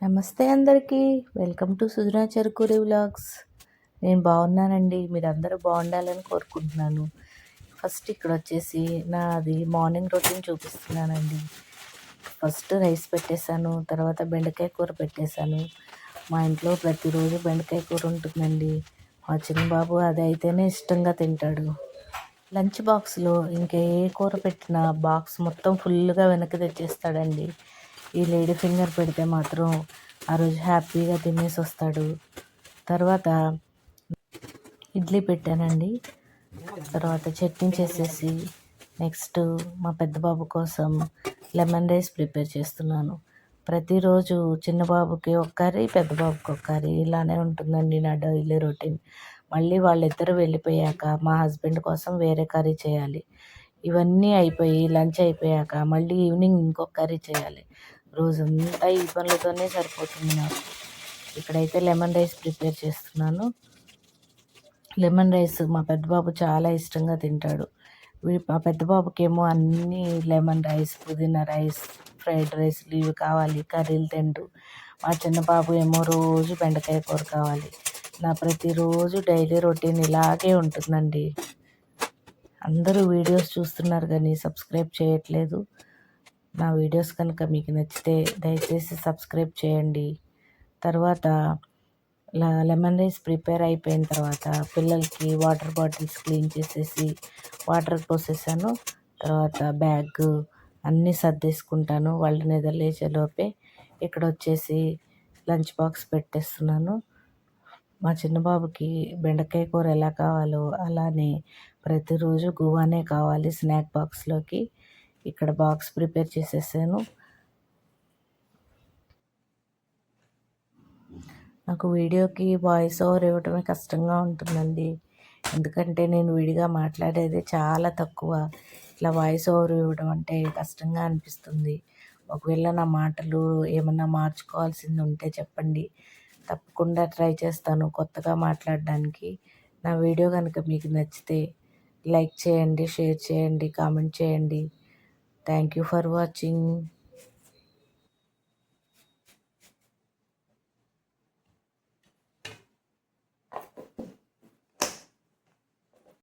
నమస్తే అందరికీ. Welcome to Sujana Cherukuri vlogs. నేను బాగున్నానండి. మీరందరూ బాగుండాలని కోరుకుంటున్నాను. ఫస్ట్ ఇక్కడ వచ్చేసి నాది మార్నింగ్ రొటీన్ చూపిస్తున్నానండి. ఫస్ట్ రైస్ పెట్టేశాను, తర్వాత బెండకాయ కూర పెట్టేశాను. మా ఇంట్లో ప్రతిరోజు బెండకాయ కూర ఉంటుందండి. మా చిన్న బాబు అది అయితేనే ఇష్టంగా తింటాడు. లంచ్ బాక్స్లో ఇంకా ఏ కూర పెట్టినా బాక్స్ మొత్తం ఫుల్గా వెనక్కి తెచ్చేస్తాడండి. ఈ లేడీ ఫింగర్ పెడితే మాత్రం ఆ రోజు హ్యాపీగా తినేసి వస్తాడు. తర్వాత ఇడ్లీ పెట్టానండి. తర్వాత చట్నీ చేసేసి నెక్స్ట్ మా పెద్ద బాబు కోసం లెమన్ రైస్ ప్రిపేర్ చేస్తున్నాను. ప్రతిరోజు చిన్న బాబుకి ఒక కర్రీ, పెద్ద బాబుకి ఒక కర్రీ, ఇలానే ఉంటుందండి నా డైలీ రొటీన్. మళ్ళీ వాళ్ళిద్దరూ వెళ్ళిపోయాక మా హస్బెండ్ కోసం వేరే కర్రీ చేయాలి. ఇవన్నీ అయిపోయి లంచ్ అయిపోయాక మళ్ళీ ఈవినింగ్ ఇంకొక కర్రీ చేయాలి. రోజంతా ఈ పనులతోనే సరిపోతుంది నాకు. ఇక్కడైతే లెమన్ రైస్ ప్రిపేర్ చేస్తున్నాను. లెమన్ రైస్ మా పెద్ద బాబు చాలా ఇష్టంగా తింటాడు. మా పెద్ద బాబుకేమో అన్నీ లెమన్ రైస్, పుదీనా రైస్, ఫ్రైడ్ రైస్లు ఇవి కావాలి, కర్రీలు తింటూ. మా చిన్న బాబు ఏమో రోజు బెండకాయ కూర కావాలి. నా ప్రతిరోజు డైలీ రొటీన్ ఇలాగే ఉంటుందండి. అందరూ వీడియోస్ చూస్తున్నారు కానీ సబ్స్క్రైబ్ చేయట్లేదు. నా వీడియోస్ కనుక మీకు నచ్చితే దయచేసి సబ్స్క్రైబ్ చేయండి. తర్వాత లెమన్ రైస్ ప్రిపేర్ అయిపోయిన తర్వాత పిల్లలకి వాటర్ బాటిల్స్ క్లీన్ చేసేసి వాటర్ పోసేసాను. తర్వాత బ్యాగ్ అన్నీ సర్దేసుకుంటాను వాళ్ళు నిద్రలేచేలోపే. ఇక్కడ వచ్చేసి లంచ్ బాక్స్ పెట్టేస్తున్నాను. మా చిన్న బాబుకి బెండకాయ కూర ఎలా కావాలో అలానే ప్రతిరోజు గువానే కావాలి స్నాక్ బాక్స్లోకి. ఇక్కడ బాక్స్ ప్రిపేర్ చేసేసాను. నాకు వీడియోకి వాయిస్ ఓవర్ ఇవ్వటమే కష్టంగా ఉంటుందండి. ఎందుకంటే నేను విడిగా మాట్లాడేది చాలా తక్కువ. ఇట్లా వాయిస్ ఓవర్ ఇవ్వడం అంటే కష్టంగా అనిపిస్తుంది. ఒకవేళ నా మాటలు ఏమన్నా మార్చుకోవాల్సింది ఉంటే చెప్పండి. తప్పకుండా ట్రై చేస్తాను కొత్తగా మాట్లాడడానికి. నా వీడియో కనుక మీకు నచ్చితే లైక్ చేయండి, షేర్ చేయండి, కామెంట్ చేయండి. Thank you for watching.